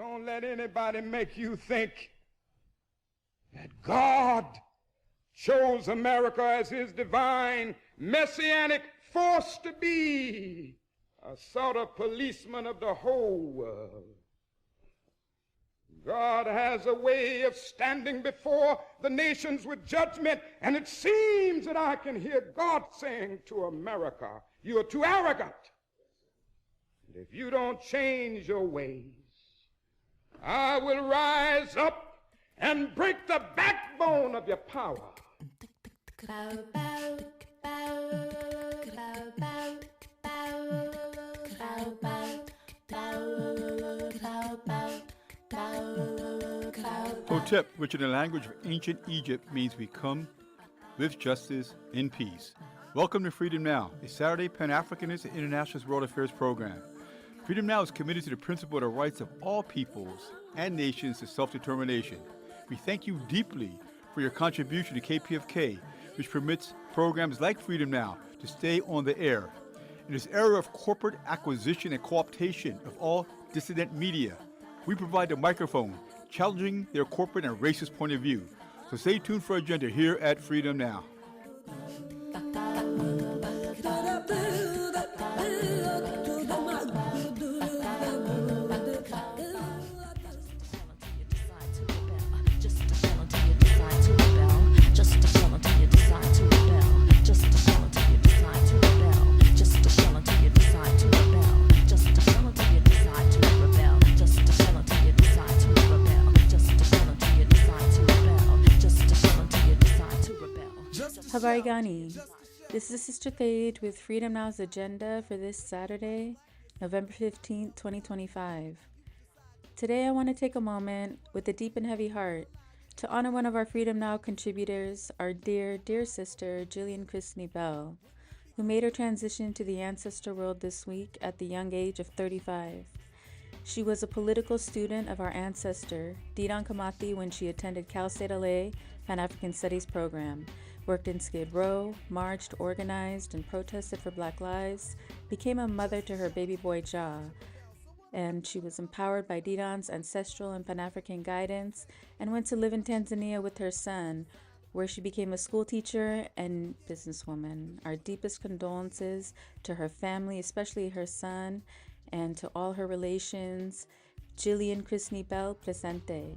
Don't let anybody make you think that God chose America as his divine messianic force to be a sort of policeman of the whole world. God has a way of standing before the nations with judgment, and it seems that I can hear God saying to America, you are too arrogant. And if you don't change your ways, I will rise up and break the backbone of your power. Hotep, which in the language of ancient Egypt means we come with justice in peace. Welcome to Freedom Now, a Saturday Pan-Africanist and Internationalist World Affairs program. Freedom Now is committed to the principle of the rights of all peoples and nations to self-determination. We thank you deeply for your contribution to KPFK, which permits programs like Freedom Now to stay on the air. In this era of corporate acquisition and co-optation of all dissident media, we provide the microphone, challenging their corporate and racist point of view. So stay tuned for our agenda here at Freedom Now. Habarigani. This is Sister Thade with Freedom Now's agenda for this Saturday, November 15th, 2025. Today I want to take a moment with a deep and heavy heart to honor one of our Freedom Now contributors, our dear, dear sister, Jillian Krysni Bell, who made her transition to the ancestor world this week at the young age of 35. She was a political student of our ancestor, Didan Kamathi, when she attended Cal State LA Pan-African Studies program, worked in Skid Row, marched, organized, and protested for Black lives, became a mother to her baby boy Ja, and she was empowered by Didan's ancestral and Pan-African guidance and went to live in Tanzania with her son, where she became a school teacher and businesswoman. Our deepest condolences to her family, especially her son, and to all her relations. Jillian Krysni Bell presente.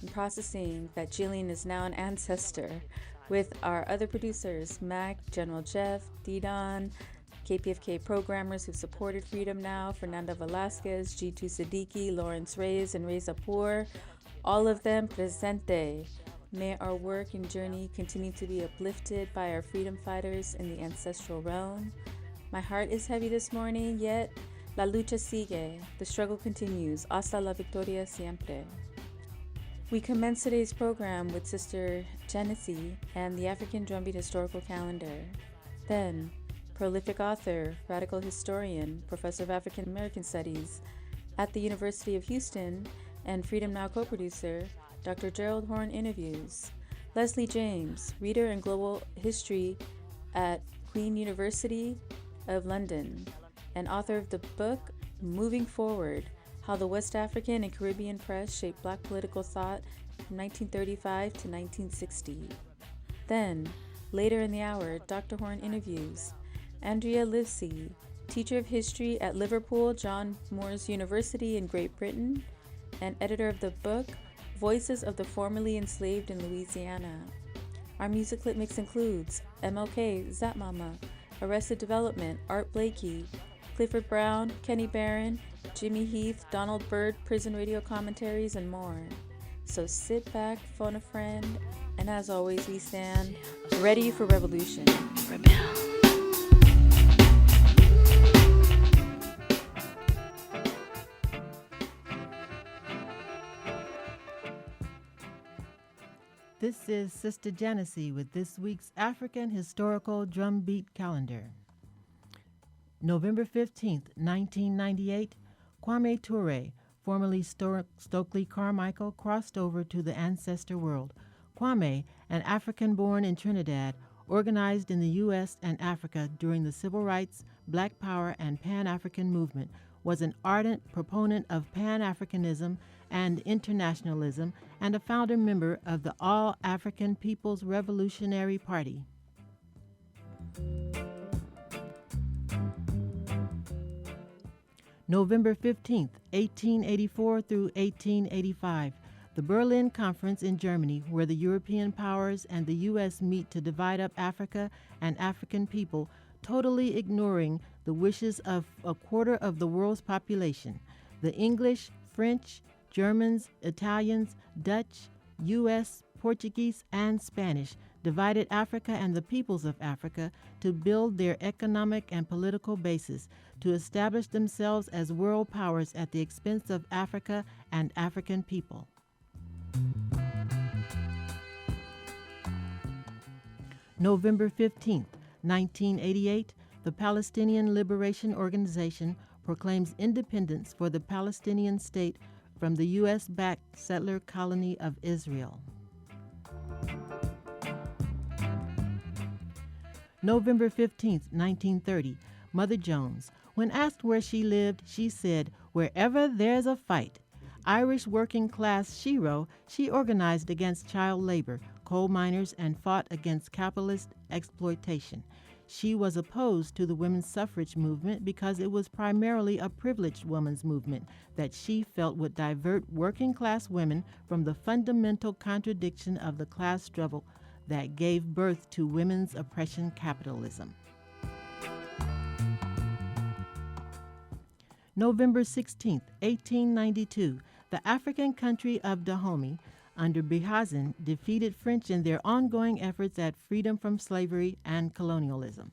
In processing that Jillian is now an ancestor, with our other producers, Mac, General Jeff, Didan, KPFK programmers who supported Freedom Now, Fernanda Velasquez, G2 Siddiqui, Lawrence Reyes, and Reza Poor, all of them presente. May our work and journey continue to be uplifted by our freedom fighters in the ancestral realm. My heart is heavy this morning, yet la lucha sigue. The struggle continues. Hasta la victoria siempre. We commence today's program with Sister Genesee and the African Drumbeat Historical Calendar. Then, prolific author, radical historian, professor of African American Studies at the University of Houston, and Freedom Now co-producer, Dr. Gerald Horne interviews. Leslie James, reader in global history at Queen University of London, and author of the book Moving Forward, How the West African and Caribbean Press Shaped Black Political Thought from 1935 to 1960. Then, later in the hour, Dr. Horne interviews Andrea Livesey, teacher of history at Liverpool John Moores University in Great Britain, and editor of the book Voices of the Formerly Enslaved in Louisiana. Our music clip mix includes MLK, Zap Mama, Arrested Development, Art Blakey, Clifford Brown, Kenny Barron, Jimmy Heath, Donald Byrd, prison radio commentaries, and more. So sit back, phone a friend, and as always, we stand ready for revolution. Rebel. This is Sister Genesee with this week's African Historical Drumbeat Calendar. November 15th, 1998, Kwame Ture, formerly Stokely Carmichael, crossed over to the ancestor world. Kwame, an African born in Trinidad, organized in the U.S. and Africa during the Civil Rights, Black Power, and Pan-African movement, was an ardent proponent of Pan-Africanism and internationalism and a founder member of the All-African People's Revolutionary Party. November 15, 1884 through 1885, the Berlin Conference in Germany, where the European powers and the U.S. meet to divide up Africa and African people, totally ignoring the wishes of a quarter of the world's population. The English, French, Germans, Italians, Dutch, U.S., Portuguese, and Spanish divided Africa and the peoples of Africa to build their economic and political basis, to establish themselves as world powers at the expense of Africa and African people. November 15, 1988, the Palestinian Liberation Organization proclaims independence for the Palestinian state from the U.S.-backed settler colony of Israel. November 15, 1930, Mother Jones. When asked where she lived, she said, "Wherever there's a fight." Irish working class shero, she organized against child labor, coal miners, and fought against capitalist exploitation. She was opposed to the women's suffrage movement because it was primarily a privileged women's movement that she felt would divert working class women from the fundamental contradiction of the class struggle that gave birth to women's oppression capitalism. November 16, 1892, the African country of Dahomey, under Behazin, defeated French in their ongoing efforts at freedom from slavery and colonialism.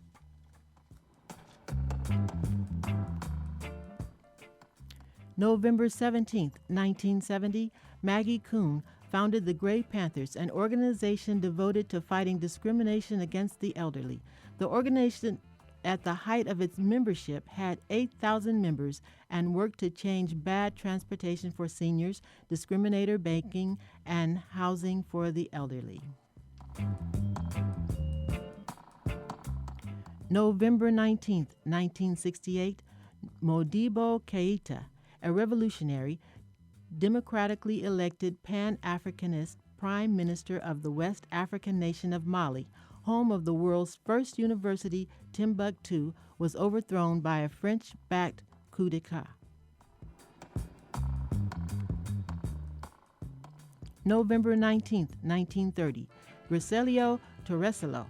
November 17, 1970, Maggie Kuhn founded the Grey Panthers, an organization devoted to fighting discrimination against the elderly. The organization, at the height of its membership, had 8,000 members and worked to change bad transportation for seniors, discriminator banking, and housing for the elderly. November 19, 1968, Modibo Keita, a revolutionary, democratically elected Pan-Africanist Prime Minister of the West African nation of Mali, home of the world's first university, Timbuktu, was overthrown by a French-backed coup d'etat. November 19, 1930, Griselio Torresolo,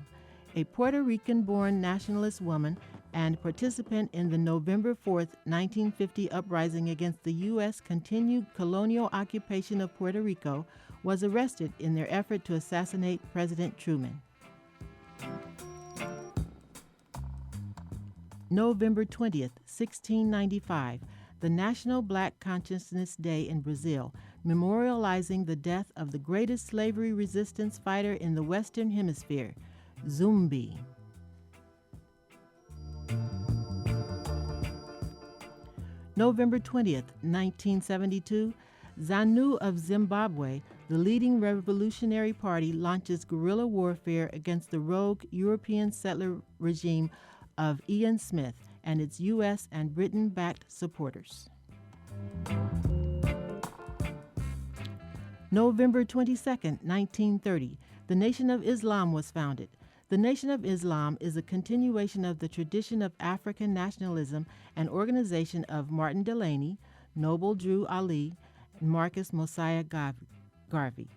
a Puerto Rican-born nationalist woman and participant in the November 4, 1950 uprising against the U.S. continued colonial occupation of Puerto Rico, was arrested in their effort to assassinate President Truman. November 20, 1695, the National Black Consciousness Day in Brazil, memorializing the death of the greatest slavery resistance fighter in the Western Hemisphere, Zumbi. November 20th, 1972, ZANU of Zimbabwe, the leading revolutionary party, launches guerrilla warfare against the rogue European settler regime of Ian Smith and its U.S. and Britain-backed supporters. November 22nd, 1930, the Nation of Islam was founded. The Nation of Islam is a continuation of the tradition of African nationalism and organization of Martin Delany, Noble Drew Ali, and Marcus Mosiah Garvey.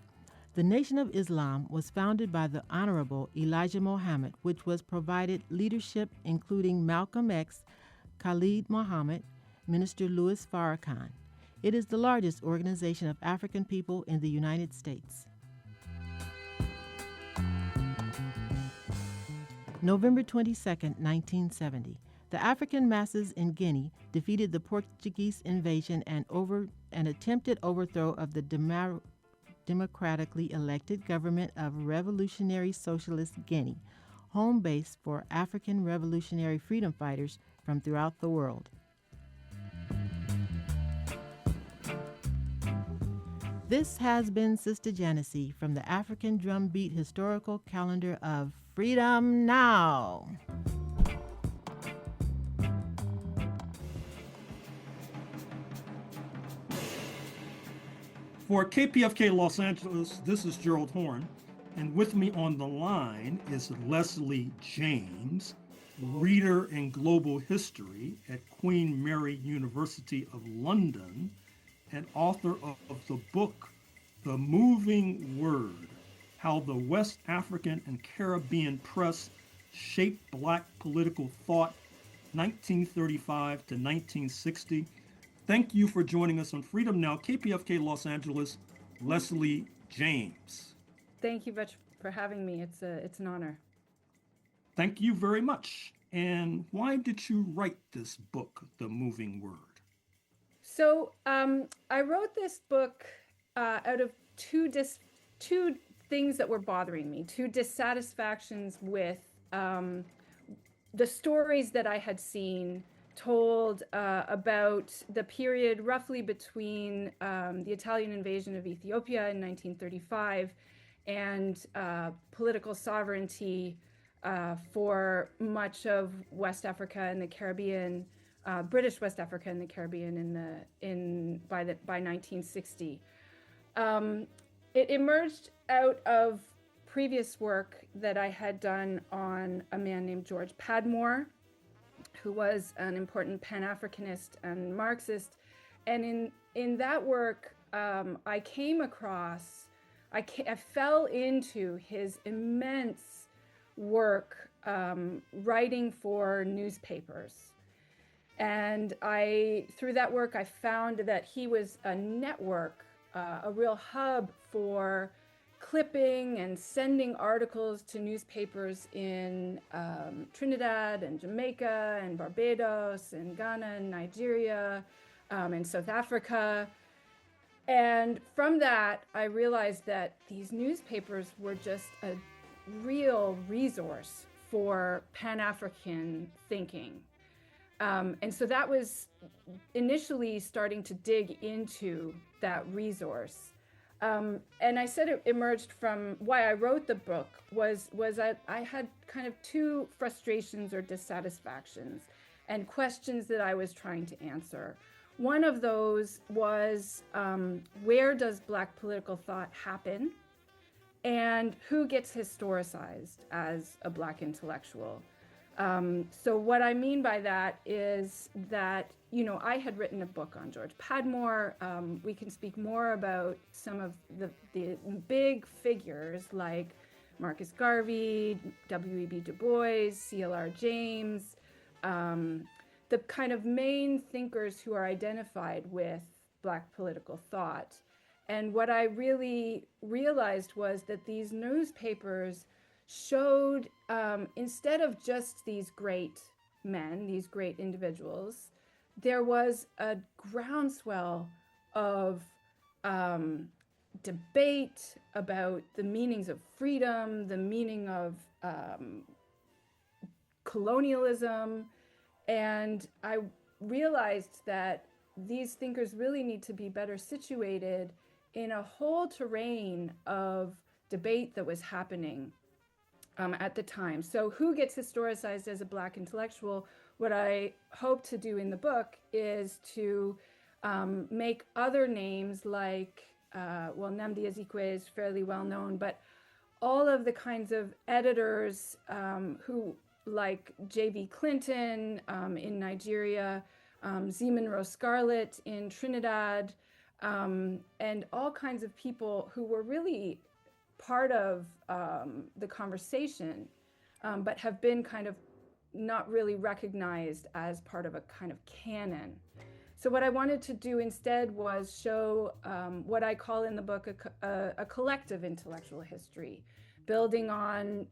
The Nation of Islam was founded by the Honorable Elijah Muhammad, which was provided leadership including Malcolm X, Khalid Muhammad, Minister Louis Farrakhan. It is the largest organization of African people in the United States. November 22, 1970. The African masses in Guinea defeated the Portuguese invasion and attempted overthrow of the democratically elected government of Revolutionary Socialist Guinea, home base for African revolutionary freedom fighters from throughout the world. This has been Sister Janesy from the African Drumbeat Historical Calendar of Freedom Now. For KPFK Los Angeles, this is Gerald Horne, and with me on the line is Leslie James, reader in global history at Queen Mary University of London and author of the book, The Moving Word, How the West African and Caribbean Press Shaped Black Political Thought, 1935 to 1960. Thank you for joining us on Freedom Now, KPFK Los Angeles, Leslie James. Thank you much for having me. It's an honor. Thank you very much. And why did you write this book, The Moving Word? So I wrote this book out of two things that were bothering me, two dissatisfactions with the stories that I had seen told about the period roughly between the Italian invasion of Ethiopia in 1935 and political sovereignty for much of West Africa and the Caribbean, British West Africa and the Caribbean by 1960. It emerged out of previous work that I had done on a man named George Padmore, who was an important Pan-Africanist and Marxist. And in that work, I came across, I fell into his immense work writing for newspapers. And through that work, I found that he was a network, a real hub for clipping and sending articles to newspapers in Trinidad and Jamaica and Barbados and Ghana and Nigeria and South Africa. And from that, I realized that these newspapers were just a real resource for Pan-African thinking. And so that was initially starting to dig into that resource. And I said it emerged from why I wrote the book was I had kind of two frustrations or dissatisfactions and questions that I was trying to answer. One of those was where does Black political thought happen, and who gets historicized as a Black intellectual? So what I mean by that is that, I had written a book on George Padmore. We can speak more about some of the big figures like Marcus Garvey, W.E.B. Du Bois, C.L.R. James, the kind of main thinkers who are identified with Black political thought. And what I really realized was that these newspapers showed, instead of just these great men, these great individuals, there was a groundswell of debate about the meanings of freedom, the meaning of colonialism. And I realized that these thinkers really need to be better situated in a whole terrain of debate that was happening at the time. So who gets historicized as a Black intellectual? What I hope to do in the book is to make other names like, Nnamdi Azikiwe is fairly well known, but all of the kinds of editors who, like J.V. Clinton in Nigeria, Zeman Rose Scarlett in Trinidad, and all kinds of people who were really part of the conversation, but have been kind of not really recognized as part of a kind of canon. So what I wanted to do instead was show what I call in the book a collective intellectual history, building on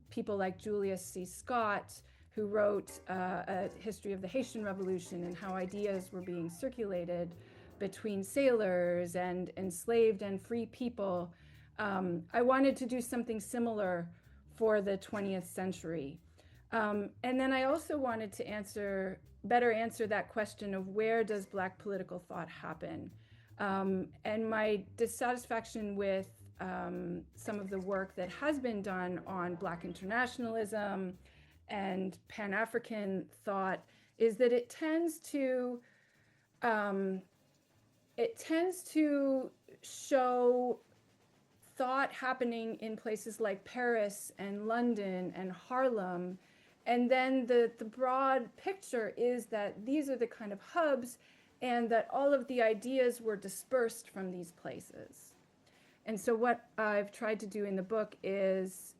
people like Julius C. Scott, who wrote a history of the Haitian Revolution and how ideas were being circulated between sailors and enslaved and free people. I wanted to do something similar for the 20th century. And then I also wanted to better answer that question of where does Black political thought happen? And my dissatisfaction with some of the work that has been done on Black internationalism and Pan-African thought is that it tends to it tends to show thought happening in places like Paris and London and Harlem. And then the broad picture is that these are the kind of hubs and that all of the ideas were dispersed from these places. And so what I've tried to do in the book is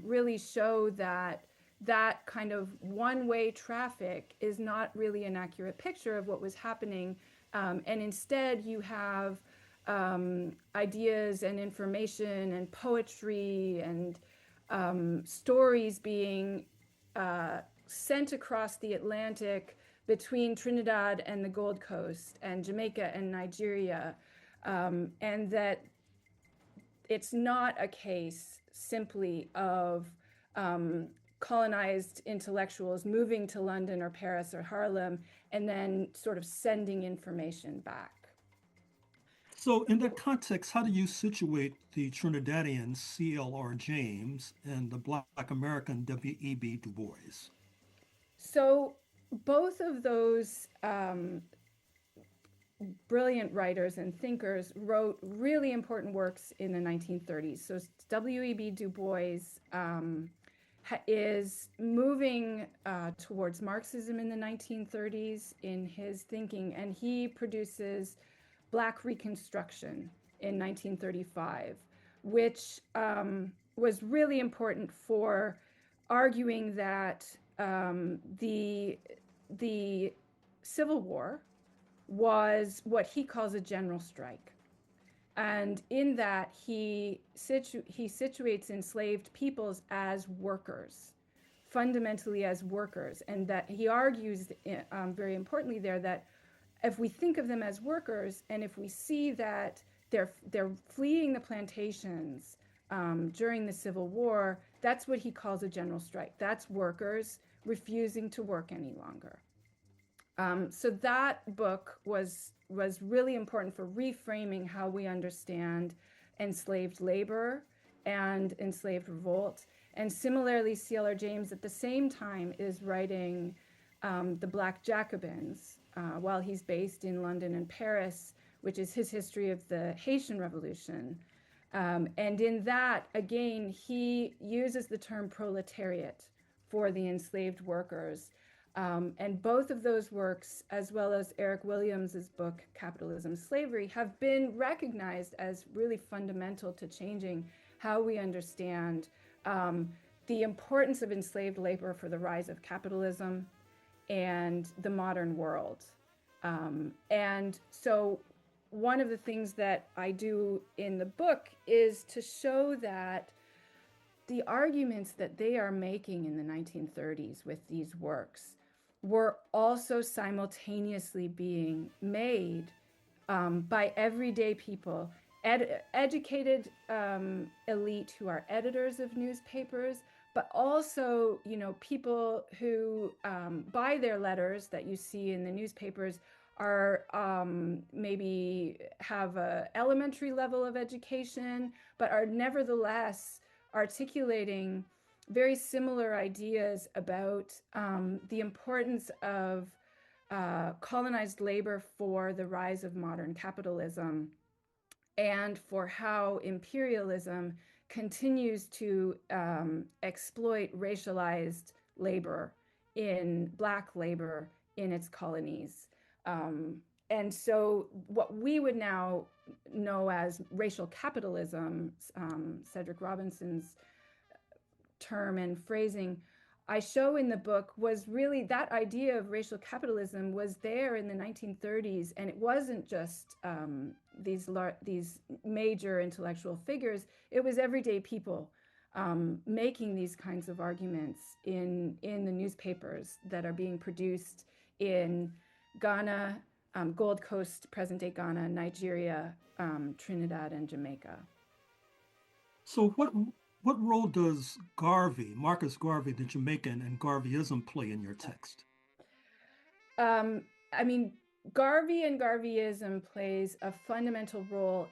really show that that kind of one-way traffic is not really an accurate picture of what was happening. And instead you have ideas and information and poetry and stories being sent across the Atlantic between Trinidad and the Gold Coast and Jamaica and Nigeria, and that it's not a case simply of colonized intellectuals moving to London or Paris or Harlem and then sort of sending information back. So in that context, how do you situate the Trinidadian C.L.R. James and the Black American W.E.B. Du Bois? So both of those brilliant writers and thinkers wrote really important works in the 1930s. So W.E.B. Du Bois is moving towards Marxism in the 1930s in his thinking, and he produces Black Reconstruction in 1935, which was really important for arguing that the Civil War was what he calls a general strike. And in that, he situates enslaved peoples as workers, fundamentally as workers, and that he argues very importantly there that if we think of them as workers, and if we see that they're fleeing the plantations during the Civil War, that's what he calls a general strike. That's workers refusing to work any longer. So that book was really important for reframing how we understand enslaved labor and enslaved revolt. And similarly, C.L.R. James at the same time is writing The Black Jacobins, while he's based in London and Paris, which is his history of the Haitian Revolution. And in that, again, he uses the term proletariat for the enslaved workers. And both of those works, as well as Eric Williams's book, Capitalism, Slavery, have been recognized as really fundamental to changing how we understand the importance of enslaved labor for the rise of capitalism and the modern world. And so one of the things that I do in the book is to show that the arguments that they are making in the 1930s with these works were also simultaneously being made by everyday people, educated elite who are editors of newspapers, but also, people who by their letters that you see in the newspapers are maybe have a elementary level of education, but are nevertheless articulating very similar ideas about the importance of colonized labor for the rise of modern capitalism and for how imperialism continues to exploit racialized labor Black labor in its colonies. And so what we would now know as racial capitalism, Cedric Robinson's term and phrasing, I show in the book was really that idea of racial capitalism was there in the 1930s, and it wasn't just these major intellectual figures. It was everyday people making these kinds of arguments in the newspapers that are being produced in Ghana, Gold Coast, present-day Ghana, Nigeria, Trinidad, and Jamaica. So what role does Garvey, Marcus Garvey, the Jamaican, and Garveyism play in your text? Garvey and Garveyism plays a fundamental role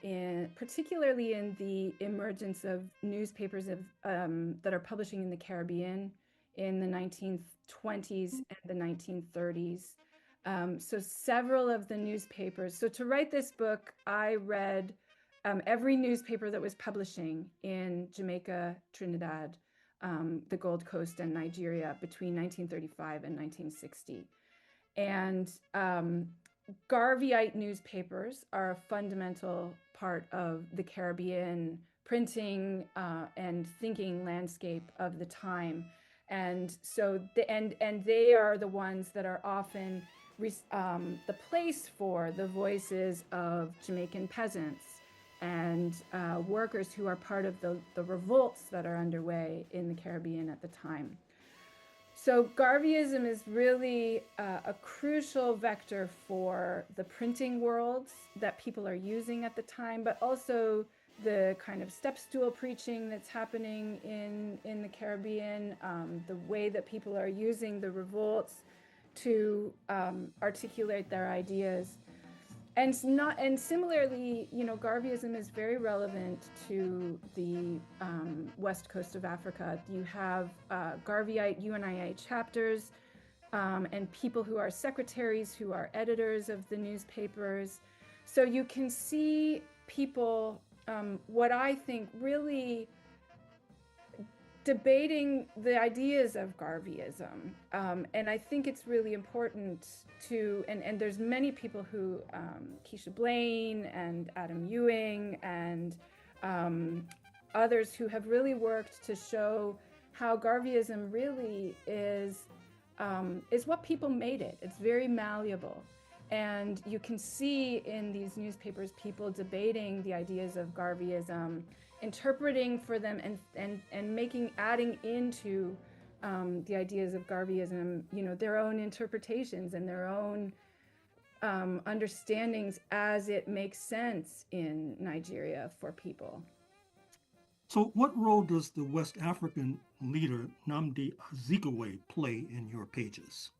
particularly in the emergence of newspapers that are publishing in the Caribbean in the 1920s and the 1930s. So several of the newspapers. So to write this book, I read every newspaper that was publishing in Jamaica, Trinidad, the Gold Coast, and Nigeria between 1935 and 1960. And Garveyite newspapers are a fundamental part of the Caribbean printing and thinking landscape of the time. And so they are the ones that are often the place for the voices of Jamaican peasants and workers who are part of the revolts that are underway in the Caribbean at the time. So Garveyism is really a crucial vector for the printing worlds that people are using at the time, but also the kind of step stool preaching that's happening in the Caribbean, the way that people are using the revolts to articulate their ideas. And similarly, Garveyism is very relevant to the west coast of Africa. You have Garveyite UNIA chapters and people who are secretaries, who are editors of the newspapers. So you can see people, what I think really debating the ideas of Garveyism. And I think it's really important to, and there's many people who, Keisha Blaine and Adam Ewing and others who have really worked to show how Garveyism really is what people made it. It's very malleable. And you can see in these newspapers people debating the ideas of Garveyism, interpreting for them and adding into the ideas of Garveyism, their own interpretations and their own understandings as it makes sense in Nigeria for people. So what role does the West African leader Nnamdi Azikiwe play in your pages?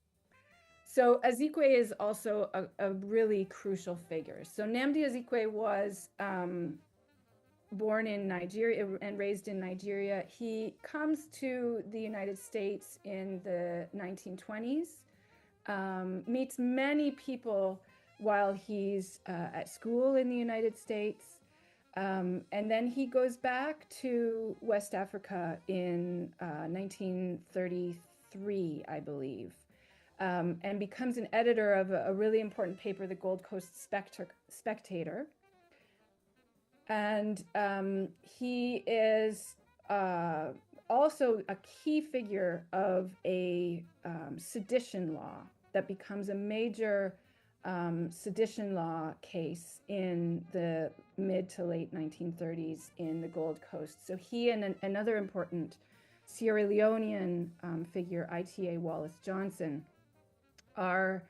So Azikiwe is also a really crucial figure. So Nnamdi Azikiwe was born in Nigeria and raised in Nigeria. He comes to the United States in the 1920s, meets many people while he's at school in the United States. And then he goes back to West Africa in 1933, I believe, and becomes an editor of a really important paper, the Gold Coast Spectator. And he is also a key figure of a sedition law that becomes a major sedition law case in the mid to late 1930s in the Gold Coast. So he and another important Sierra Leonean figure, ITA Wallace Johnson, are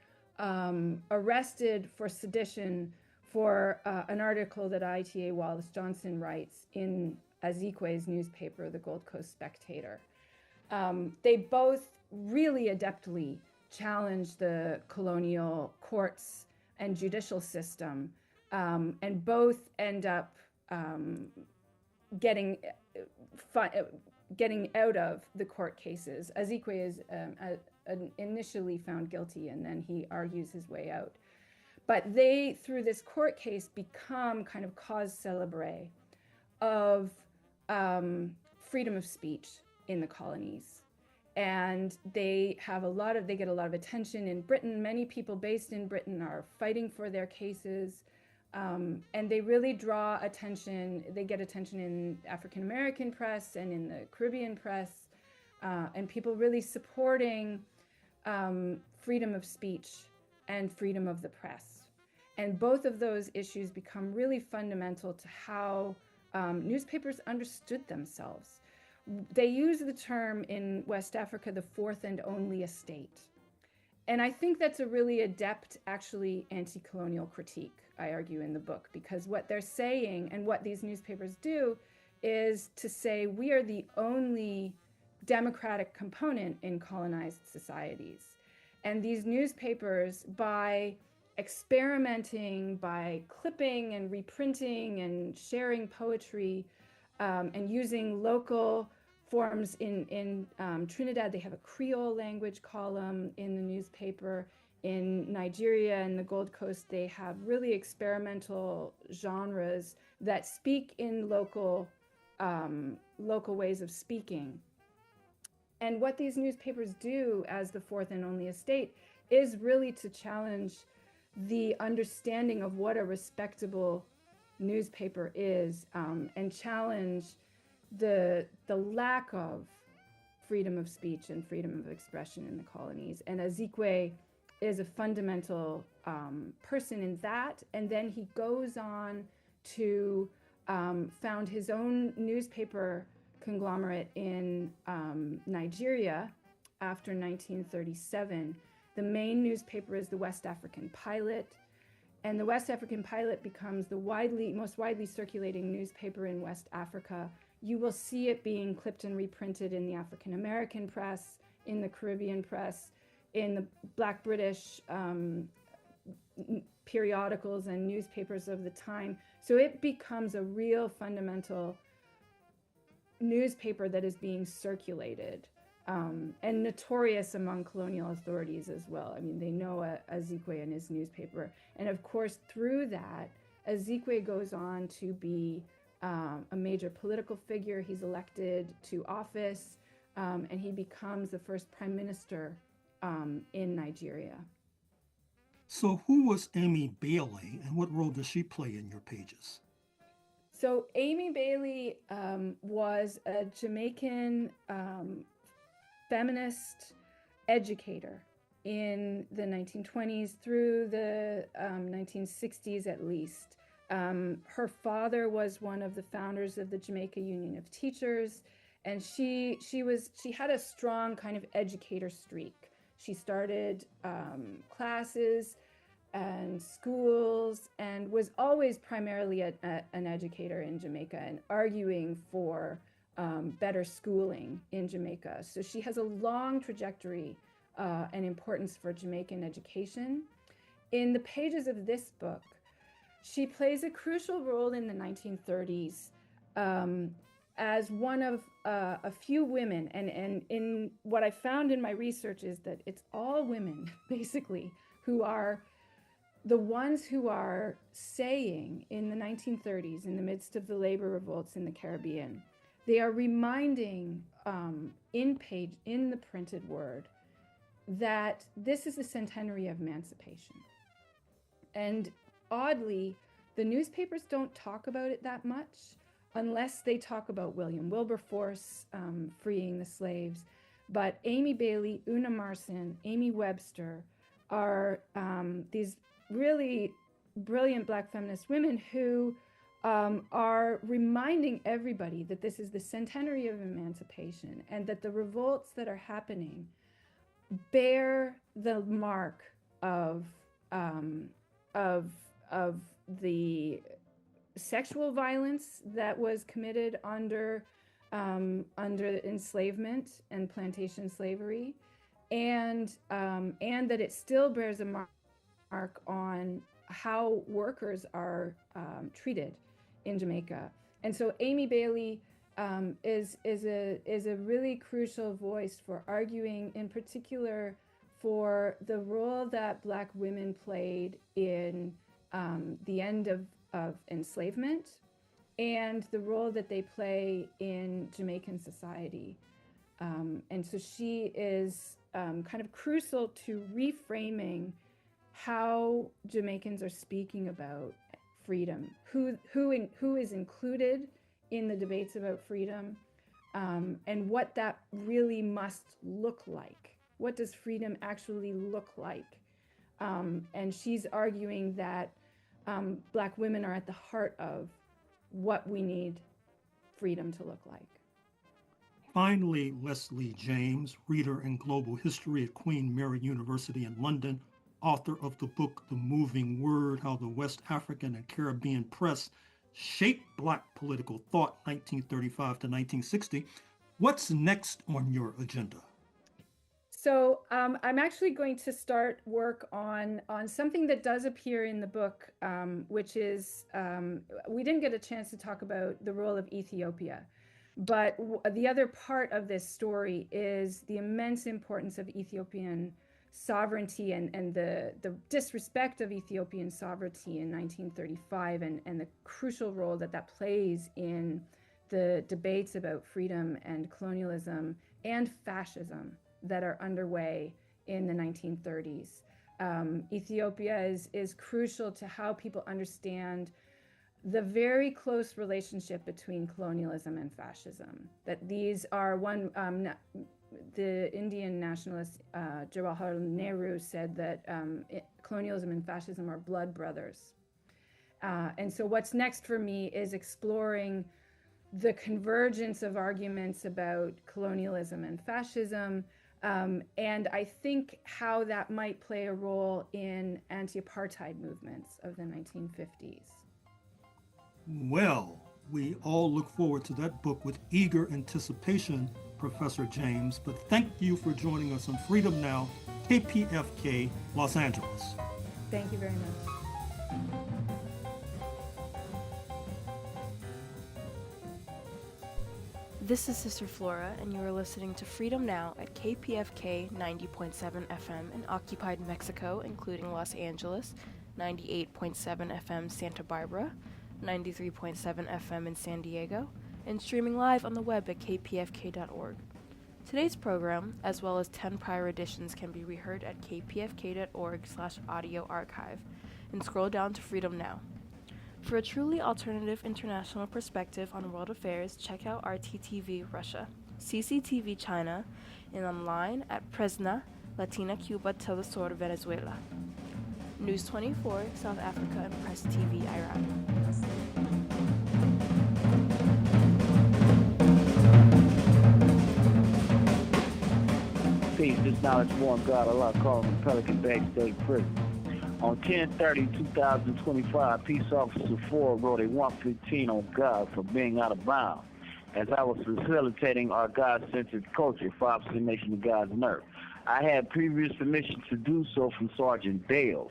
arrested for sedition for an article that ITA Wallace Johnson writes in Azikiwe's newspaper, the Gold Coast Spectator. They both really adeptly challenge the colonial courts and judicial system, and both end up getting out of the court cases. Azikiwe is initially found guilty, and then he argues his way out. But they, through this court case, become kind of cause célèbre of freedom of speech in the colonies. And they get a lot of attention in Britain. Many people based in Britain are fighting for their cases. And they really draw attention. They get attention in African-American press and in the Caribbean press, and people really supporting freedom of speech and freedom of the press. And both of those issues become really fundamental to how newspapers understood themselves. They use the term in West Africa, the fourth and only estate. And I think that's a really adept, actually, anti-colonial critique, I argue in the book, because what they're saying and what these newspapers do is to say we are the only democratic component in colonized societies. And these newspapers, by experimenting, by clipping and reprinting and sharing poetry, and using local forms in Trinidad, they have a Creole language column in the newspaper. in Nigeria and the Gold Coast, they have really experimental genres that speak in local ways of speaking. And what these newspapers do as the fourth and only estate is really to challenge the understanding of what a respectable newspaper is, and challenge the lack of freedom of speech and freedom of expression in the colonies. And Ezekwe is a fundamental person in that. And then he goes on to found his own newspaper conglomerate in Nigeria after 1937. The main newspaper is the West African Pilot, and the West African Pilot becomes the most widely circulating newspaper in West Africa. You will see it being clipped and reprinted in the African American press, in the Caribbean press, in the Black British periodicals and newspapers of the time. So it becomes a real fundamental newspaper that is being circulated, and notorious among colonial authorities as well. I mean, they know Ezekwe and his newspaper. And of course, through that, Ezekwe goes on to be a major political figure. He's elected to office, and he becomes the first prime minister in Nigeria. So who was Amy Bailey, and what role does she play in your pages? So Amy Bailey was a Jamaican feminist educator in the 1920s through the 1960s at least. Her father was one of the founders of the Jamaica Union of Teachers, and she had a strong kind of educator streak. She started classes and schools, and was always primarily an educator in Jamaica and arguing for better schooling in Jamaica. So she has a long trajectory and importance for Jamaican education. In the pages of this book, she plays a crucial role in the 1930s as one of a few women, and in what I found in my research is that it's all women, basically, who are the ones who are saying in the 1930s, in the midst of the labor revolts in the Caribbean, they are reminding in the printed word that this is the centenary of emancipation. And oddly, the newspapers don't talk about it that much, unless they talk about William Wilberforce freeing the slaves. But Amy Bailey, Una Marson, Amy Webster are these really brilliant Black feminist women who are reminding everybody that this is the centenary of emancipation, and that the revolts that are happening bear the mark of the sexual violence that was committed under enslavement and plantation slavery, and that it still bears a mark on how workers are treated in Jamaica. And so Amy Bailey is a really crucial voice for arguing, in particular, for the role that Black women played in the end of enslavement, and the role that they play in Jamaican society. And so she is kind of crucial to reframing how Jamaicans are speaking about freedom, who is included in the debates about freedom, and what that really must look like. What does freedom actually look like? And she's arguing that Black women are at the heart of what we need freedom to look like. Finally, Leslie James, reader in global history at Queen Mary University in London, author of the book The Moving Word, How the West African and Caribbean Press Shaped Black Political Thought, 1935 to 1960. What's next on your agenda? So I'm actually going to start work on something that does appear in the book, which is, we didn't get a chance to talk about the role of Ethiopia, but the other part of this story is the immense importance of Ethiopian sovereignty and the disrespect of Ethiopian sovereignty in 1935 and the crucial role that plays in the debates about freedom and colonialism and fascism that are underway in the 1930s. Ethiopia is crucial to how people understand the very close relationship between colonialism and fascism. That these are the Indian nationalist Jawaharlal Nehru said that colonialism and fascism are blood brothers. And so what's next for me is exploring the convergence of arguments about colonialism and fascism, and I think how that might play a role in anti-apartheid movements of the 1950s. Well, we all look forward to that book with eager anticipation, Professor James, but thank you for joining us on Freedom Now, KPFK, Los Angeles. Thank you very much. This is Sister Flora, and you are listening to Freedom Now at KPFK 90.7 FM in occupied Mexico, including Los Angeles, 98.7 FM Santa Barbara, 93.7 FM in San Diego, and streaming live on the web at kpfk.org. Today's program, as well as 10 prior editions, can be reheard at kpfk.org/audio archive, and scroll down to Freedom Now. For a truly alternative international perspective on world affairs, check out RTTV Russia, CCTV China, and online at Presna, Latina Cuba Telesur Venezuela, News 24, South Africa, and Press TV Iraq. Peace, this knowledge one God, Allah calling from Pelican Bay State Prison. On 10/30/2025, Peace Officer Ford wrote a 115 on God for being out of bounds. As I was facilitating our God-centered culture for Opposite Nation of God's Nerve, I had previous permission to do so from Sergeant Bales,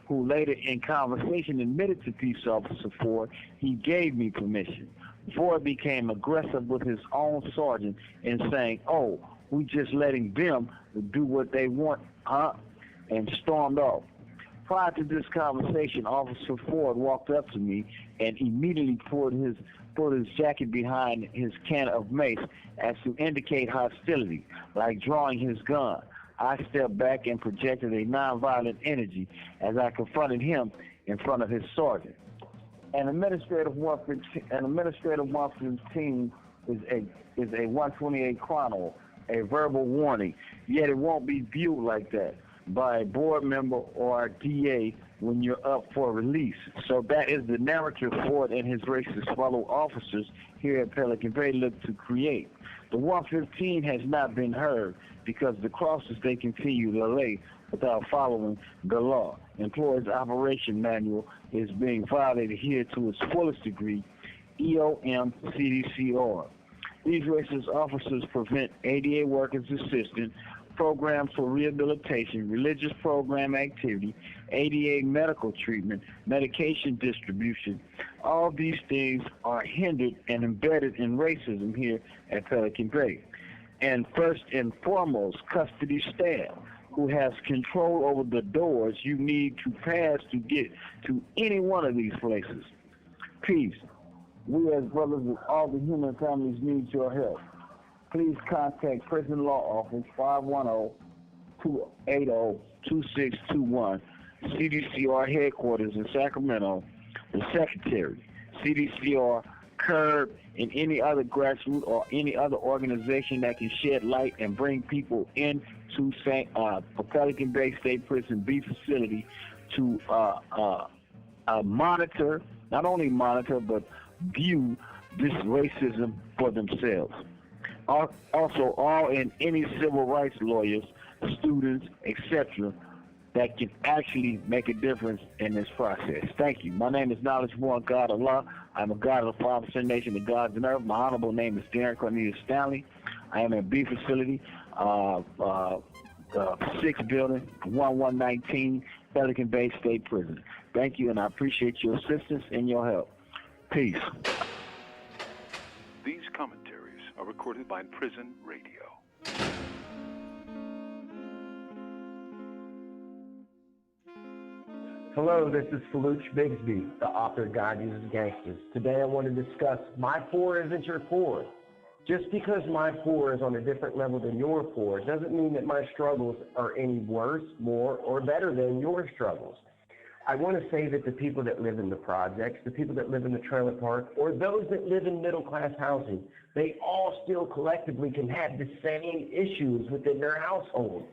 who later in conversation admitted to Peace Officer Ford he gave me permission. Ford became aggressive with his own sergeant in saying, "Oh, we just letting them do what they want, huh?" and stormed off. Prior to this conversation, Officer Ford walked up to me and immediately pulled his jacket behind his can of mace as to indicate hostility, like drawing his gun. I stepped back and projected a nonviolent energy as I confronted him in front of his sergeant. An administrative 115 is a 128 chrono, a verbal warning, yet it won't be viewed like that by a board member or a DA when you're up for release. So that is the narrative Ford and his racist fellow officers here at Pelican Bay look to create. The 115 has not been heard because the crosses they continue to lay without following the law. Employees' operation manual is being violated here to its fullest degree, EOM CDCR. These racist officers prevent ADA workers' assistance, programs for rehabilitation, religious program activity, ADA medical treatment, medication distribution. All these things are hindered and embedded in racism here at Pelican Bay. And first and foremost, custody staff, who has control over the doors you need to pass to get to any one of these places. Peace. We as brothers with all the human families need your help. Please contact Prison Law Office 510-280-2621, CDCR headquarters in Sacramento, the Secretary, CDCR, CURB, and any other grassroots or any other organization that can shed light and bring people into Pelican Bay State Prison B facility to monitor, not only monitor, but view this racism for themselves. Also, all and any civil rights lawyers, students, etc., that can actually make a difference in this process. Thank you. My name is Knowledge One God Allah. I'm a God of the Father, Nation of God's and Earth. My honorable name is Darren Cornelius Stanley. I am in B facility, 6th building, 1119, Pelican Bay State Prison. Thank you, and I appreciate your assistance and your help. Peace. These commentaries are recorded by Prison Radio. Hello, this is Faluch Bigsby, the author of God Uses Gangsters. Today I want to discuss my poor isn't your poor. Just because my poor is on a different level than your poor doesn't mean that my struggles are any worse, more, or better than your struggles. I want to say that the people that live in the projects, the people that live in the trailer park, or those that live in middle-class housing, they all still collectively can have the same issues within their household.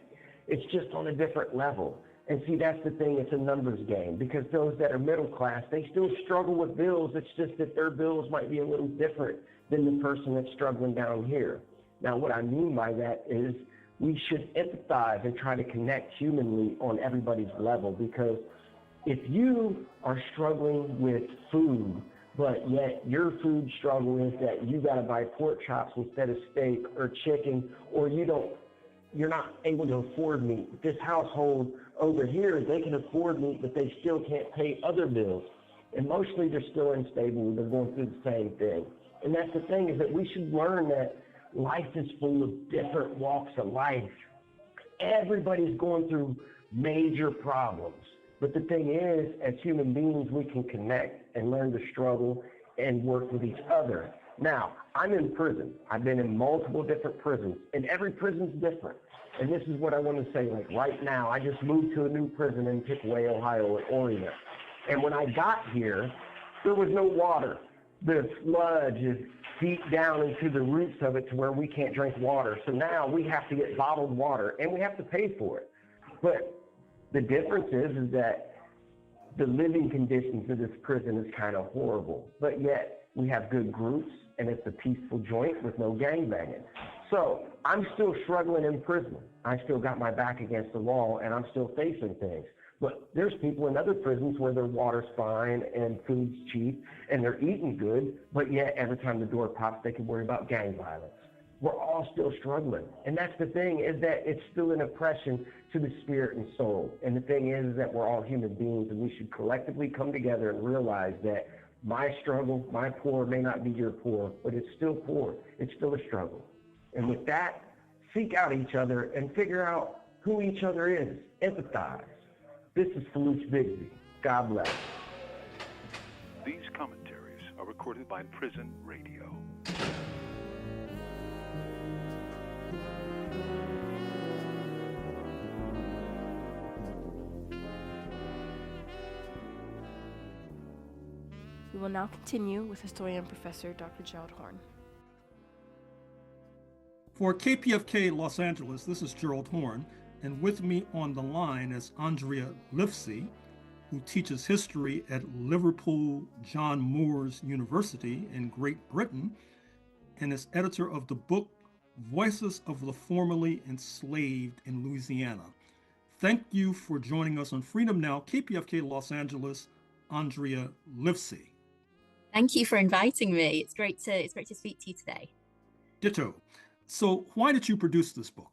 It's just on a different level. And see, that's the thing, it's a numbers game, because those that are middle class, they still struggle with bills. It's just that their bills might be a little different than the person that's struggling down here. Now, what I mean by that is we should empathize and try to connect humanly on everybody's level, because if you are struggling with food, but yet your food struggle is that you got to buy pork chops instead of steak or chicken, or you're not able to afford meat. This household over here, they can afford meat, but they still can't pay other bills. And mostly they're still unstable. They're going through the same thing. And that's the thing, is that we should learn that life is full of different walks of life. Everybody's going through major problems. But the thing is, as human beings, we can connect and learn to struggle and work with each other. Now, I'm in prison. I've been in multiple different prisons, and every prison's different. And this is what I want to say. Like right now, I just moved to a new prison in Pickaway, Ohio, at Oregon. And when I got here, there was no water. The sludge is deep down into the roots of it to where we can't drink water. So now we have to get bottled water, and we have to pay for it. But the difference is that the living conditions of this prison is kind of horrible. But yet we have good groups, and it's a peaceful joint with no gangbanging. So I'm still struggling in prison. I still got my back against the wall, and I'm still facing things. But there's people in other prisons where their water's fine and food's cheap and they're eating good, but yet every time the door pops, they can worry about gang violence. We're all still struggling. And that's the thing, is that it's still an oppression to the spirit and soul. And the thing is that we're all human beings, and we should collectively come together and realize that my struggle, my poor may not be your poor, but it's still poor. It's still a struggle. And with that, seek out each other and figure out who each other is. Empathize. This is Faluch Bigsby. God bless. These commentaries are recorded by Prison Radio. We will now continue with historian Professor Dr. Gerald Horne. For KPFK Los Angeles, this is Gerald Horne, and with me on the line is Andrea Livesey, who teaches history at Liverpool John Moores University in Great Britain, and is editor of the book Voices of the Formerly Enslaved in Louisiana. Thank you for joining us on Freedom Now, KPFK Los Angeles, Andrea Livesey. Thank you for inviting me. It's great to speak to you today. Ditto. So why did you produce this book?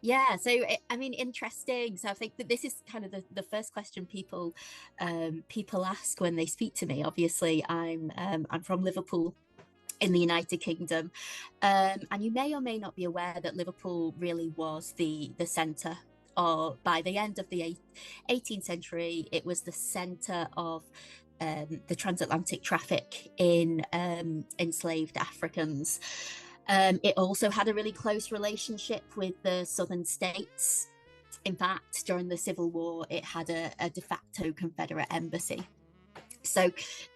Yeah, so interesting. So I think that this is kind of the first question people ask when they speak to me. Obviously, I'm from Liverpool in the United Kingdom, and you may or may not be aware that Liverpool really was the centre. Or by the end of the 18th century, it was the centre of the transatlantic traffic in enslaved Africans. It also had a really close relationship with the southern states. In fact, during the Civil War, it had a de facto Confederate embassy. So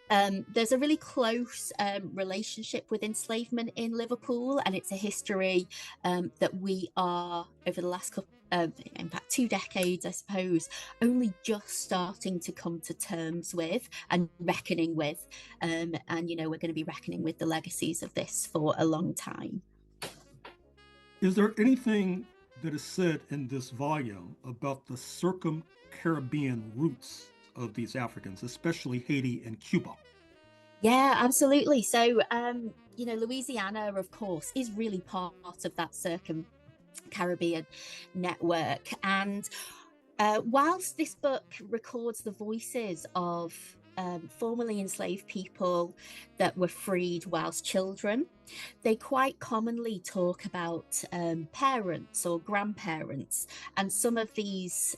there's a really close relationship with enslavement in Liverpool, and it's a history that we are, over the last couple, in fact 2 decades, I suppose, only just starting to come to terms with and reckoning with. And, we're going to be reckoning with the legacies of this for a long time. Is there anything that is said in this volume about the circum-Caribbean roots of these Africans, especially Haiti and Cuba? Yeah, absolutely. So, Louisiana, of course, is really part of that Caribbean network. And whilst this book records the voices of formerly enslaved people that were freed whilst children, they quite commonly talk about parents or grandparents. And some of these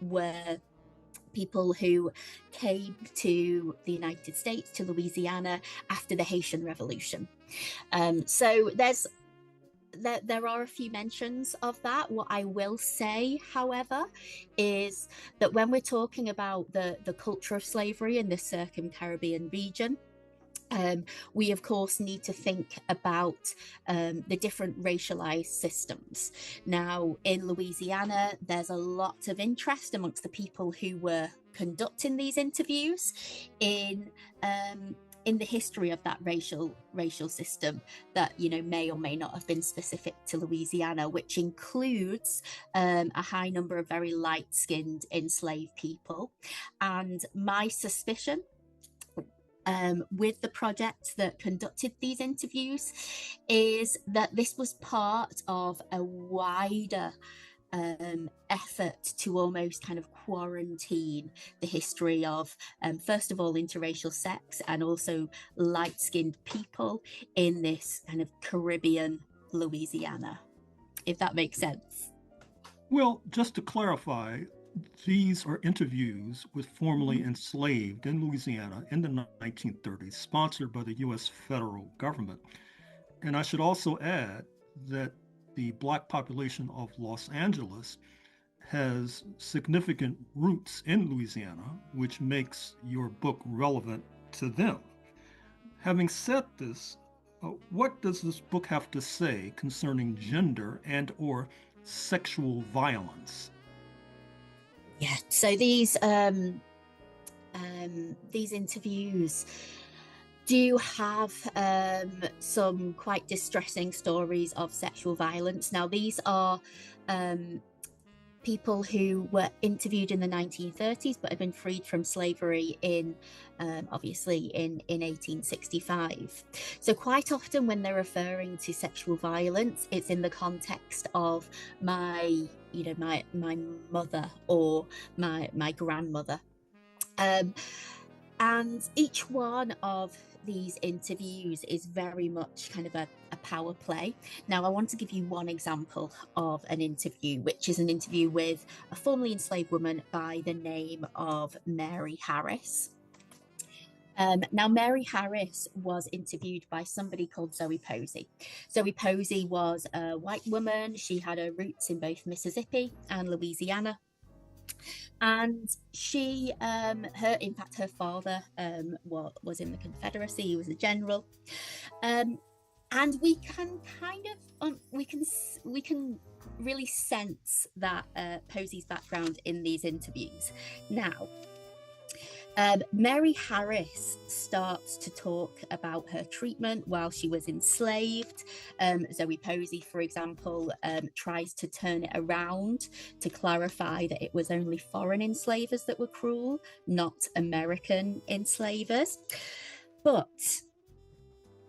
were people who came to the United States, to Louisiana, after the Haitian Revolution. So there are a few mentions of that. What I will say, however, is that when we're talking about the culture of slavery in the Circum-Caribbean region, we of course need to think about the different racialized systems. Now, in Louisiana, there's a lot of interest amongst the people who were conducting these interviews in the history of that racial system that, you know, may or may not have been specific to Louisiana, which includes a high number of very light-skinned enslaved people. And my suspicion with the project that conducted these interviews is that this was part of a wider effort to almost kind of quarantine the history of, first of all, interracial sex and also light-skinned people in this kind of Caribbean Louisiana, if that makes sense. Well, just to clarify, these are interviews with formerly enslaved in Louisiana in the 1930s, sponsored by the U.S. federal government. And I should also add that the Black population of Los Angeles has significant roots in Louisiana, which makes your book relevant to them. Having said this, what does this book have to say concerning gender and/or sexual violence? Yeah, so these interviews do have some quite distressing stories of sexual violence. Now, these are people who were interviewed in the 1930s but had been freed from slavery in obviously in 1865. So quite often when they're referring to sexual violence, it's in the context of my mother or my grandmother. And each one of these interviews is very much kind of a power play. Now, I want to give you one example of an interview, which is an interview with a formerly enslaved woman by the name of Mary Harris. Now, Mary Harris was interviewed by somebody called Zoe Posey. Zoe Posey was a white woman. She had her roots in both Mississippi and Louisiana. And she, her father was in the Confederacy. He was a general. And we can kind of, we can really sense that Posey's background in these interviews. Now, Mary Harris starts to talk about her treatment while she was enslaved. Zoe Posey, for example, tries to turn it around to clarify that it was only foreign enslavers that were cruel, not American enslavers. But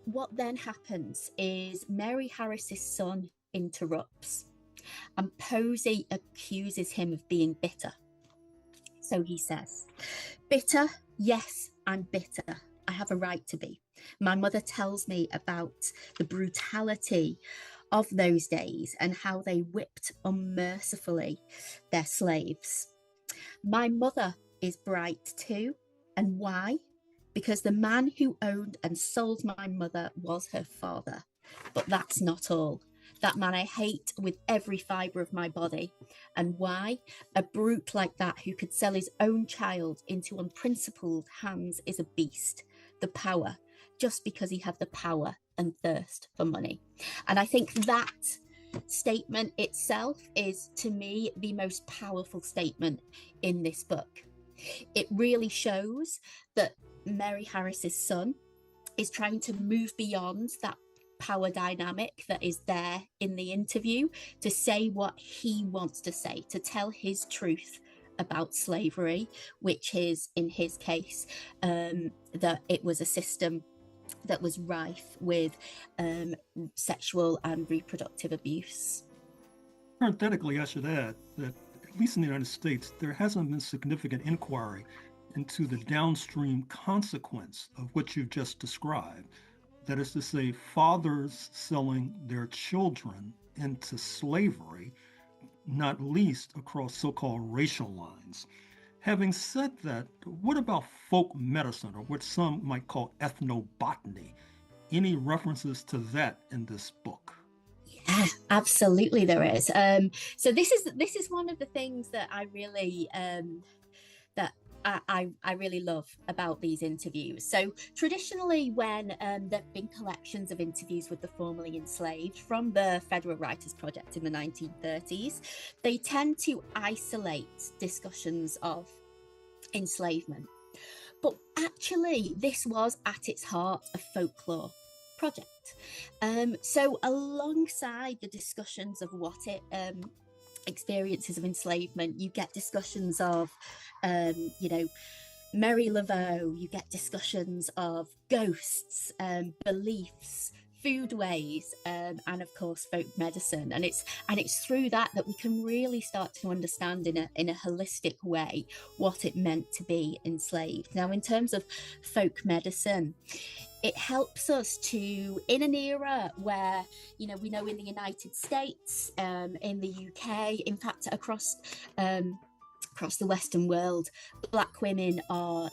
what then happens is Mary Harris's son interrupts, and Posey accuses him of being bitter. So he says, "Bitter? Yes, I'm bitter. I have a right to be. My mother tells me about the brutality of those days and how they whipped unmercifully their slaves. My mother is bright too. And why? Because the man who owned and sold my mother was her father. But that's not all. That man I hate with every fibre of my body. And why? A brute like that who could sell his own child into unprincipled hands is a beast. The power, just because he had the power and thirst for money." And I think that statement itself is, to me, the most powerful statement in this book. It really shows that Mary Harris's son is trying to move beyond that power dynamic that is there in the interview to say what he wants to say, to tell his truth about slavery, which is, in his case, that it was a system that was rife with sexual and reproductive abuse. Parenthetically, I should add that, at least in the United States, there hasn't been significant inquiry into the downstream consequence of what you've just described. That is to say, fathers selling their children into slavery, not least across so-called racial lines. Having said that, what about folk medicine, or what some might call ethnobotany? Any references to that in this book? Yeah, absolutely there is. So this is one of the things that I really I really love about these interviews. So traditionally, when there have been collections of interviews with the formerly enslaved from the Federal Writers Project in the 1930s, they tend to isolate discussions of enslavement. But actually, this was at its heart a folklore project. So alongside the discussions of what it experiences of enslavement, you get discussions of Mary Laveau, you get discussions of ghosts, beliefs, foodways, and of course folk medicine, and it's through that we can really start to understand in a holistic way what it meant to be enslaved. Now, in terms of folk medicine, it helps us to, in an era where, we know in the United States, in the UK, in fact, across the Western world, Black women are,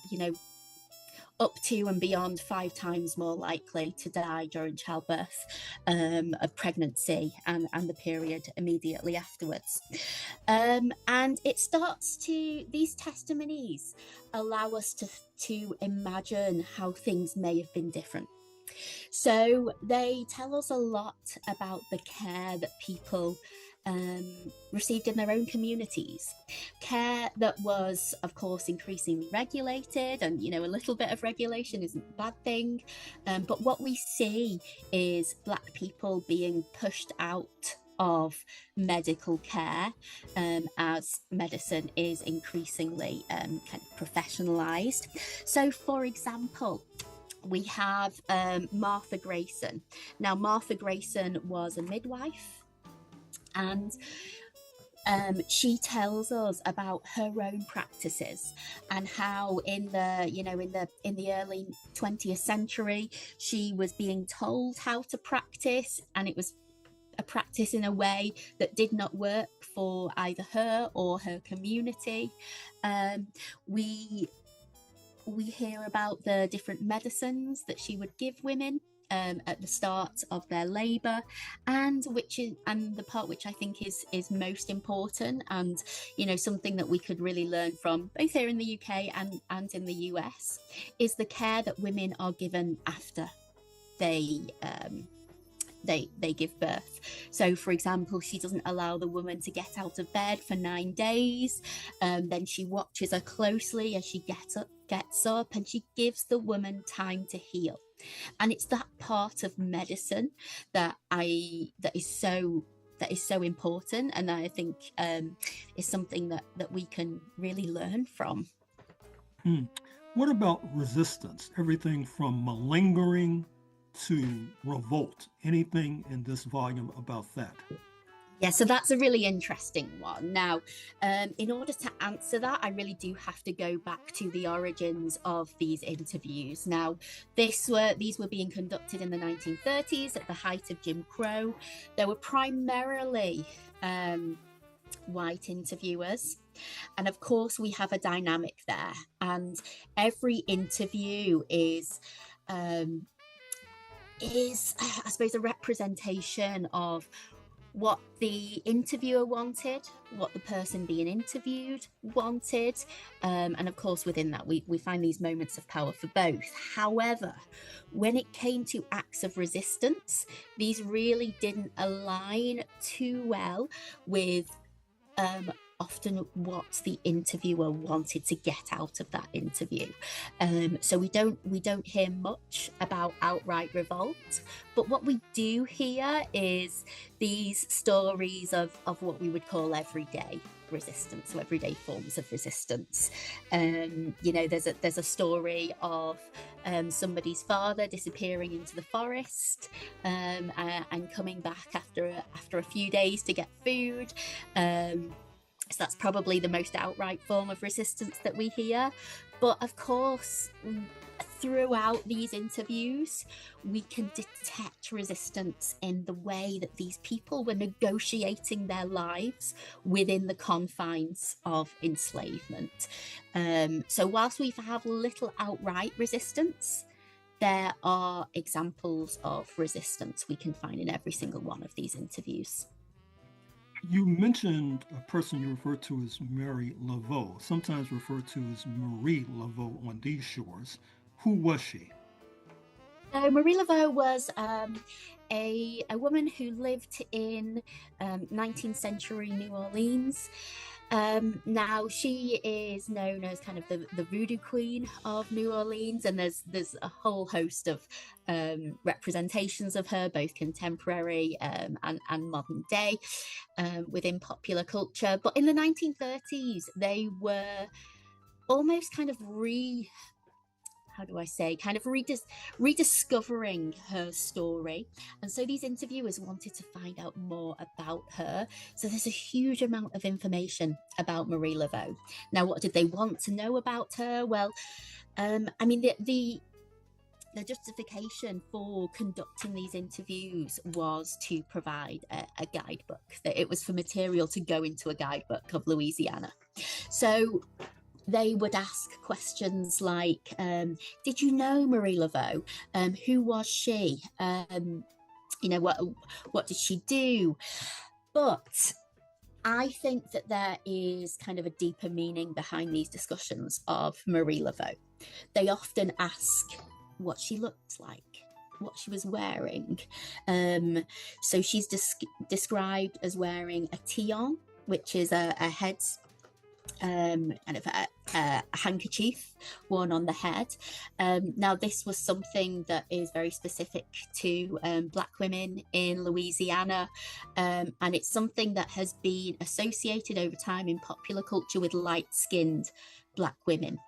up to and beyond 5 times more likely to die during childbirth, of pregnancy and the period immediately afterwards. And it starts to, these testimonies allow us to imagine how things may have been different. So they tell us a lot about the care that people received in their own communities, care that was, of course, increasingly regulated, and a little bit of regulation isn't a bad thing, but what we see is Black people being pushed out of medical care as medicine is increasingly kind of professionalized. So, for example, we have Martha Grayson. Now, Martha Grayson was a midwife, and she tells us about her own practices and how in the early 20th century she was being told how to practice, and it was a practice in a way that did not work for either her or her community. We hear about the different medicines that she would give women at the start of their labour, and the part which I think is most important, and something that we could really learn from both here in the UK and in the US, is the care that women are given after they give birth. So, for example, she doesn't allow the woman to get out of bed for 9 days. Then she watches her closely as she gets up, and she gives the woman time to heal. And it's that part of medicine that is so important, and I think is something that we can really learn from. What about resistance? Everything from malingering to revolt. Anything in this volume about that? Yeah, so that's a really interesting one. Now, in order to answer that, I really do have to go back to the origins of these interviews. Now, these were being conducted in the 1930s at the height of Jim Crow. There were primarily white interviewers. And of course, we have a dynamic there. And every interview is I suppose, a representation of what the interviewer wanted, what the person being interviewed wanted, and of course within that we find these moments of power for both. However, when it came to acts of resistance, these really didn't align too well with often what the interviewer wanted to get out of that interview. So we don't hear much about outright revolt, but what we do hear is these stories of what we would call everyday resistance, so everyday forms of resistance. There's a story of somebody's father disappearing into the forest and coming back after a few days to get food. So that's probably the most outright form of resistance that we hear. But of course, throughout these interviews, we can detect resistance in the way that these people were negotiating their lives within the confines of enslavement. So whilst we have little outright resistance, there are examples of resistance we can find in every single one of these interviews. You mentioned a person you referred to as Mary Laveau, sometimes referred to as Marie Laveau on these shores. Who was she? Marie Laveau was a woman who lived in 19th century New Orleans. Now she is known as kind of the voodoo queen of New Orleans, and there's a whole host of representations of her, both contemporary and modern day, within popular culture. But in the 1930s, they were almost kind of rediscovering her story. And so these interviewers wanted to find out more about her. So there's a huge amount of information about Marie Laveau. Now, what did they want to know about her? Well, I mean, the justification for conducting these interviews was to provide a guidebook. That it was for material to go into a guidebook of Louisiana. So they would ask questions like, did you know Marie Laveau? Who was she? What did she do? But I think that there is kind of a deeper meaning behind these discussions of Marie Laveau. They often ask what she looked like, what she was wearing. So she's described as wearing a tillon, which is a head, kind of a handkerchief worn on the head. Now, this was something that is very specific to Black women in Louisiana, and it's something that has been associated over time in popular culture with light-skinned Black women,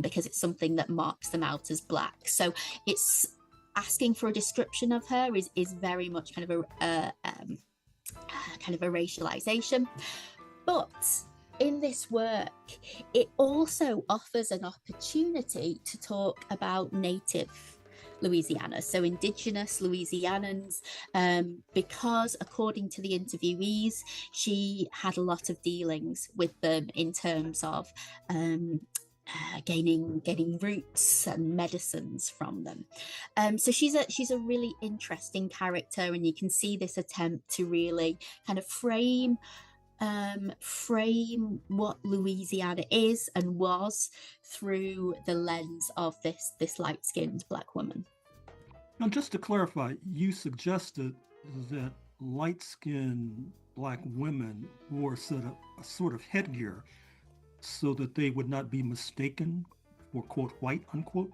because it's something that marks them out as Black. So it's asking for a description of her is very much kind of a racialization. But in this work, it also offers an opportunity to talk about native Louisiana, so indigenous Louisianans, because according to the interviewees, she had a lot of dealings with them in terms of gaining roots and medicines from them. So she's a really interesting character, and you can see this attempt to really kind of frame what Louisiana is and was through the lens of this light-skinned Black woman. Now, just to clarify, you suggested that light-skinned Black women wore a sort of headgear so that they would not be mistaken for, quote, white, unquote?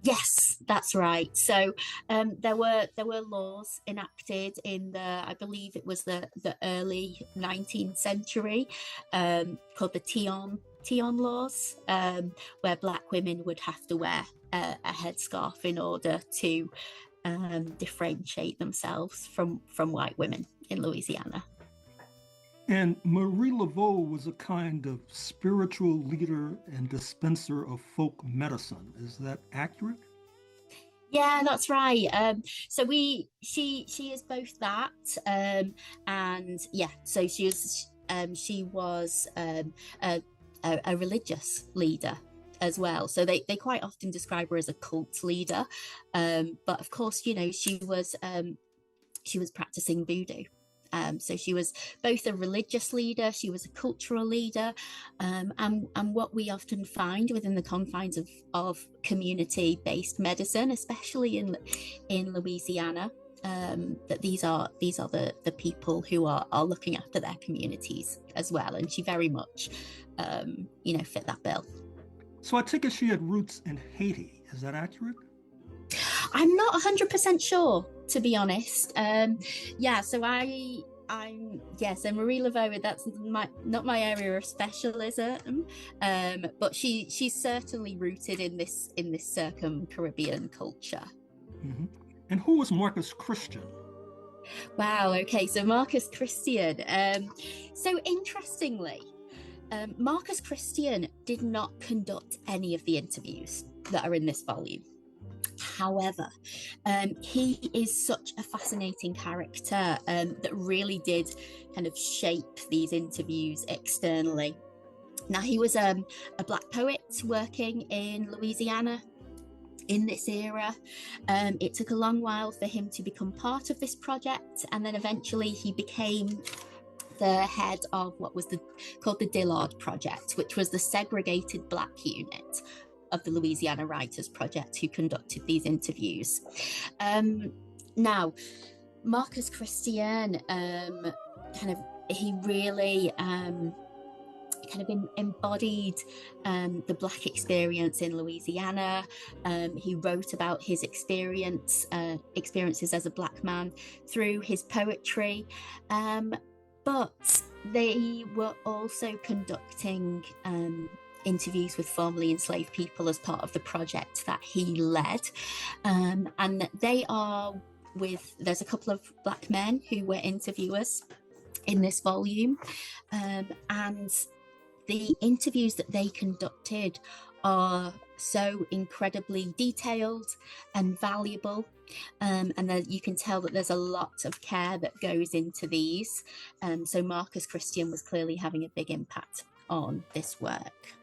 Yes, that's right. So there were laws enacted in I believe it was the early 19th century, called the Tillon laws, where Black women would have to wear a headscarf in order to differentiate themselves from white women in Louisiana. And Marie Laveau was a kind of spiritual leader and dispenser of folk medicine. Is that accurate? Yeah, that's right. So she is both that, and yeah. So she was a religious leader as well. So they quite often describe her as a cult leader, but of course, she was practicing voodoo. So she was both a religious leader, she was a cultural leader, and what we often find within the confines of community-based medicine, especially in Louisiana, that these are the people who are looking after their communities as well, and she very much fit that bill. So I take it she had roots in Haiti. Is that accurate? I'm not 100% sure, to be honest. So so Marie Laveau, that's not my area of specialism, but she's certainly rooted in this circum-Caribbean culture. Mm-hmm. And who was Marcus Christian? Wow. Okay. So Marcus Christian. So interestingly, Marcus Christian did not conduct any of the interviews. that are in this volume. However, he is such a fascinating character that really did kind of shape these interviews externally. Now, he was a Black poet working in Louisiana in this era. It took a long while for him to become part of this project, and then eventually he became the head of what was called the Dillard Project, which was the segregated Black unit of the Louisiana Writers Project who conducted these interviews. Now, Marcus Christian, he really embodied the Black experience in Louisiana. He wrote about his experiences as a Black man through his poetry, but they were also conducting interviews with formerly enslaved people as part of the project that he led, and there's a couple of Black men who were interviewers in this volume, and the interviews that they conducted are so incredibly detailed and valuable, and that you can tell that there's a lot of care that goes into these. So Marcus Christian was clearly having a big impact on this work.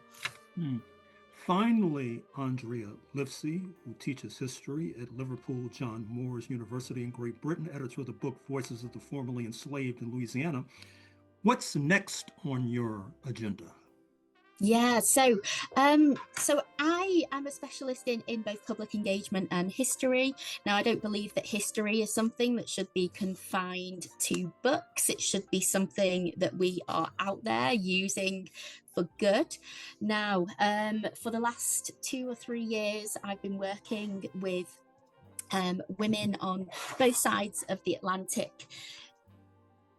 Finally, Andrea Livesey, who teaches history at Liverpool John Moores University in Great Britain, editor of the book Voices of the Formerly Enslaved in Louisiana. What's next on your agenda? Yeah, so I am a specialist in both public engagement and history. Now, I don't believe that history is something that should be confined to books. It should be something that we are out there using for good. Now, for the last 2 or 3 years, I've been working with women on both sides of the Atlantic,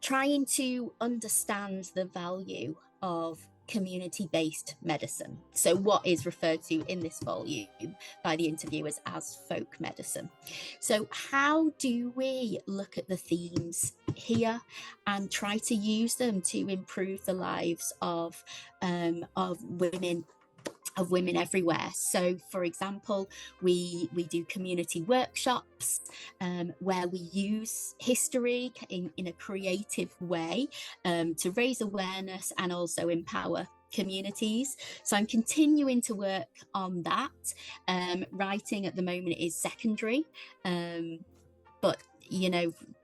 trying to understand the value of community-based medicine. So what is referred to in this volume by the interviewers as folk medicine. So how do we look at the themes here and try to use them to improve the lives of women everywhere? So, for example, we do community workshops where we use history in a creative way to raise awareness and also empower communities. So I'm continuing to work on that. Writing at the moment is secondary, but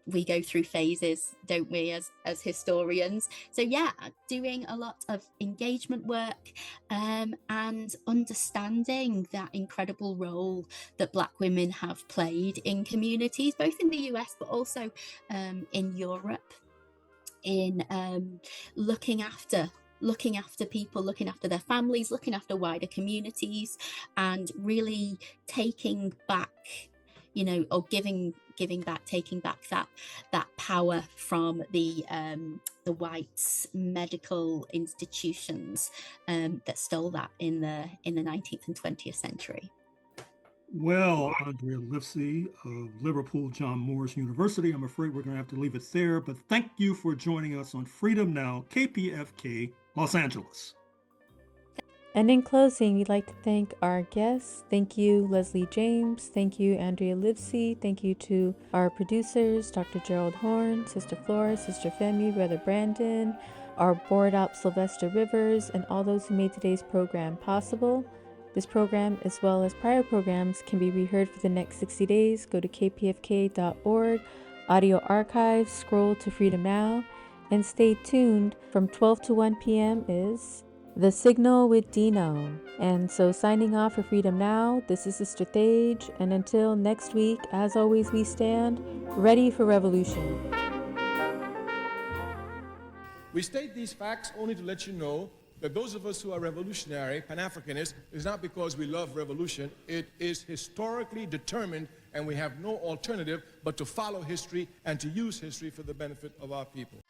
we go through phases, don't we, as historians? So yeah, doing a lot of engagement work and understanding that incredible role that Black women have played in communities, both in the US but also in Europe, in looking after people, looking after their families, looking after wider communities, and really taking back, or taking back that power from the white medical institutions that stole that in the 19th and 20th century. Well, Andrea Livesey of Liverpool John Moores University, I'm afraid we're going to have to leave it there, but thank you for joining us on Freedom Now, KPFK, Los Angeles. And in closing, we'd like to thank our guests. Thank you, Leslie James. Thank you, Andrea Livesey. Thank you to our producers, Dr. Gerald Horne, Sister Flora, Sister Femi, Brother Brandon, our board op, Sylvester Rivers, and all those who made today's program possible. This program, as well as prior programs, can be reheard for the next 60 days. Go to kpfk.org, audio archives, scroll to Freedom Now, and stay tuned. From 12 to 1 p.m. is The Signal with Dino. And so signing off for Freedom Now, this is Sister Thage, and until next week, as always, we stand ready for revolution. We state these facts only to let you know that those of us who are revolutionary, Pan-Africanists, is not because we love revolution. It is historically determined, and we have no alternative but to follow history and to use history for the benefit of our people.